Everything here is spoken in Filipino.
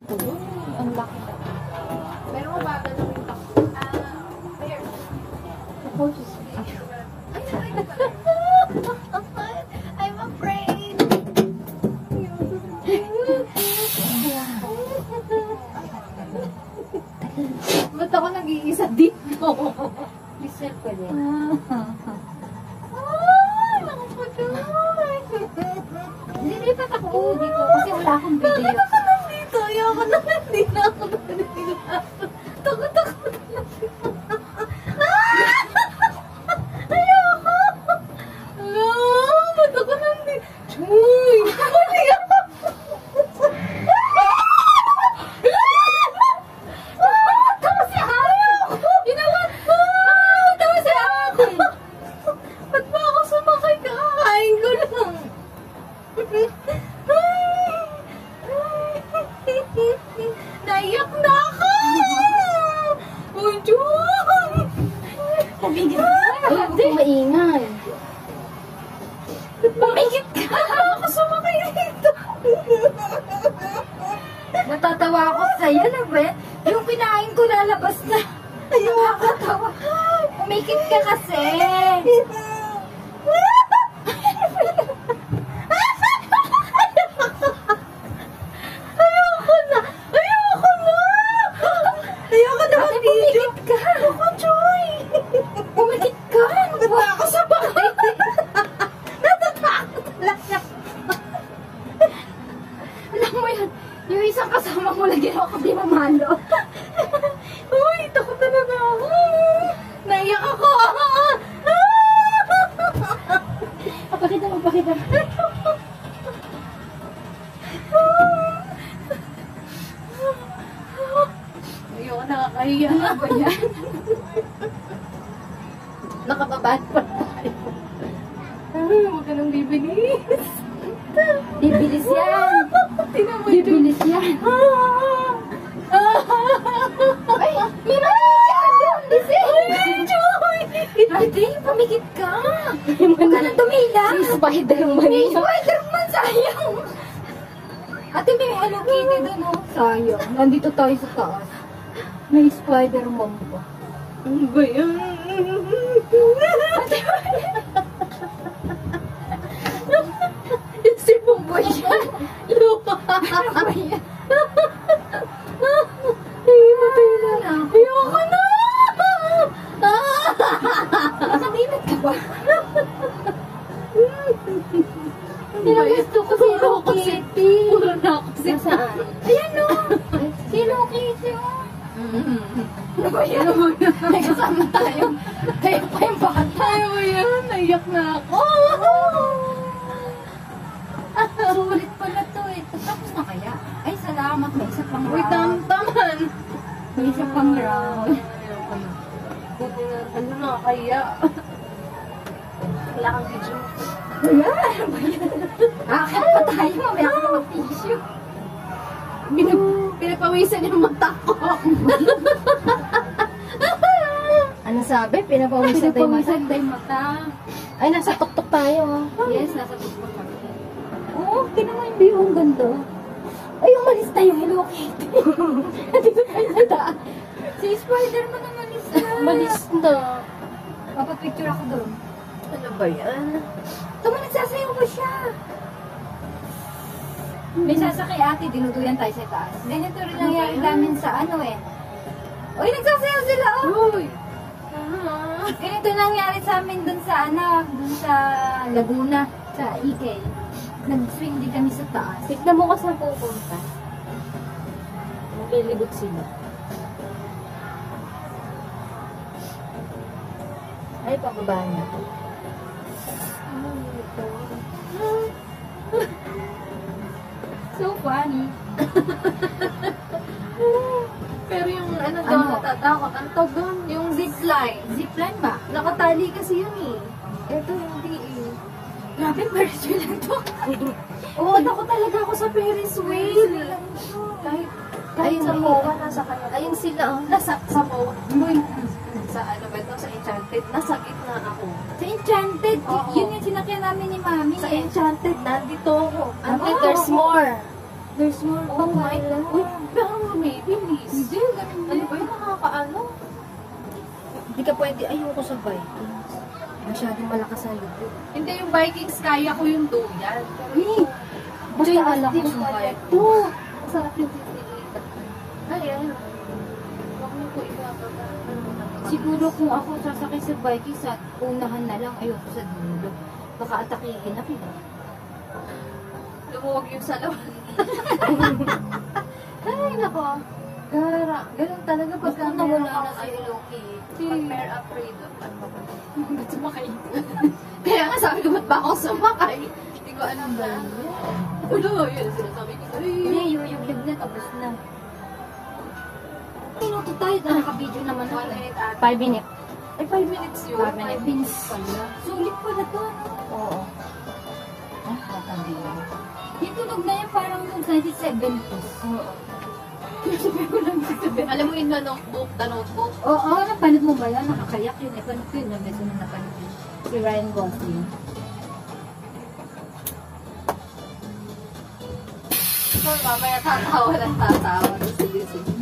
Ang laki. Meron mo ba ganun yung takbo? There. Ako, just I'm afraid. Ba't ako nag-iisa dito? listen ko din. Nilipat ako dito kasi wala akong video. Ako nandito. Ayoko na nandito. Ako nandito. Takot ako. Ayoko. Hello. Ba't ako nandito? Chuy. Mali ako. Tawa si Ako. Ginawa ko. Tawa si Ako. Ba't ba ako sumakay? Kakakain ko lang. Naiyak na ako! Uy, Jun! Pumigit ka. Ay, huwag kang maingay. Pumigit ka! Ako sumakay dito! Natatawa ako sa'yo na ba? Yung kinain ko lalabas na. Nakakatawa. Pumikit ka kasi. Ayoko na! Ayoko na! Ayoko na Ate, mag-video! pumikit ka. Ako, Joy! Pumikit ka. Ba't ako sa bahay? Natatakot talaga! Alam mo yan, yung isang kasama mo lagi ako di mamalo. Uy, takot talaga ako! Naiyak ako! Pakita mo, pakita mo. Ayoko nakakahiya. Ano ba yan? Nakababad pa tayo. Huwag ka nang bibilis. Bibilis yan. Tingnan mo ito. Bibilis yan. Ay, may manikit ka. Ay, Joy! Ate, pumikit ka. Huwag ka nang tumila. Si Spider-Man. May Spider-Man, sayang. Ate, may Hello Kitty doon, oh. Sayang. Nandito tayo sa taas. May Spider-Man pa. Ano ba yan? Si Bumboy yan. Lupa. Ano ba yan? Matay na. Ayoko na. Nakadimit ka ba? Ano ba yan? Gusto ko si Hello Kitty. Puro na ako si Nasaan? Ayan, oh. Si Hello Kitty, oh. Ano ba yan? May kasama tayo. Kayo pa yung bata. Ay, mo yan. Naiyak na ako. Sulit pala to eh. Tapos na kaya? Ay, salamat. May isa pang Uy, round. tamtaman. May isa pang round. Ayoko na. Buti na. Ano na, kaya. Wala kang video. Wala. Ano ba yan? Akit pa tayo. Mamaya ako mag-tissue. Pinapawisan yung mata ko. Ano sabi? Pinapawisan tayo mata. tayo mata. Ay, nasa tuktok tayo. Oh. Yes, nasa tuktok kami. Oo, tinan mo yung view. Ang ganda. Ay, umalis na yung Hello Kitty. Dito tayo sa taas. Si Spider-Man umalis na. Malis na. Papapicture ako doon. Ano ba yan? Tama, nagsasayaw ko siya. May sasakay ate, dinuduyan tayo sa taas. Ganito rin nangyari namin sa ano eh. Uy, nagsasayaw sila oh! Uy! Ganito nangyari sa amin dun sa ano, dun sa Laguna, sa EK. Nag-swing din kami sa taas. Tignan mo ka saan pupunta. Maglilibot sila. Ay, pababa na. So funny. Pero yung ano Ano? daw, natatakot. Ang tagon, yung zipline. Zipline ba? Nakatali kasi yun eh. Ito hindi eh. Grabe, Ferris wheel lang to. Oo, takot talaga ako sa Ferris wheel. Kahit Ayun sa eh. MOA, nasa kanya. Ayun sila oh. Nasa sa MOA. Sa ano ba ito? Sa Enchanted. Nasa gitna ako. Sa Enchanted, Oo. yun yung sinakyan namin ni Mami. Sa eh. Enchanted, nandito ako. Ano? There's more. There's more Oh pa my pala. God. Uy, Hindi ka pwede, ayoko sa Vikings. Masyadong malakas ang loob. Hindi yung Vikings, kaya ko yung duyan. Eh, basta Joy, alam ko Steve, sa kaya Vikings. Masarap yung sisilitan. Ay, ay. Huwag mo po ibababa. Siguro kung ako sasakay sa Vikings, sa unahan na lang, ayoko sa dulo. Baka atakihin ako. Lumuwag yung salaw. Ay, nako. Ganun talaga pag Basta nawala na si Hello Kitty. Pag pair afraid of ano ba? Ba't sumakay? Kaya nga sabi ko, ba't ba ako sumakay? Hindi ko alam ba. Ulo, yun sinasabi ko sa'yo. Hindi, yung live na, tapos na. Minuto tayo na naka-video naman 1 ako. minute at 5 minutes. Ay, 5 minutes yun. 5 minutes. pala. Sulit pala to, ano? Oo. Ah, matandi yun. Yung tunog na yan parang yung 1970s. Oo. Sabi ko lang sasabihin. Alam mo yung the notebook? Oo, napanood mo ba yan? Nakakayak yun. Napanood ko yun. Beso na napanood yun. Si Ryan Gosling. So, mamaya tatawa ng tatawa. Sige, sige.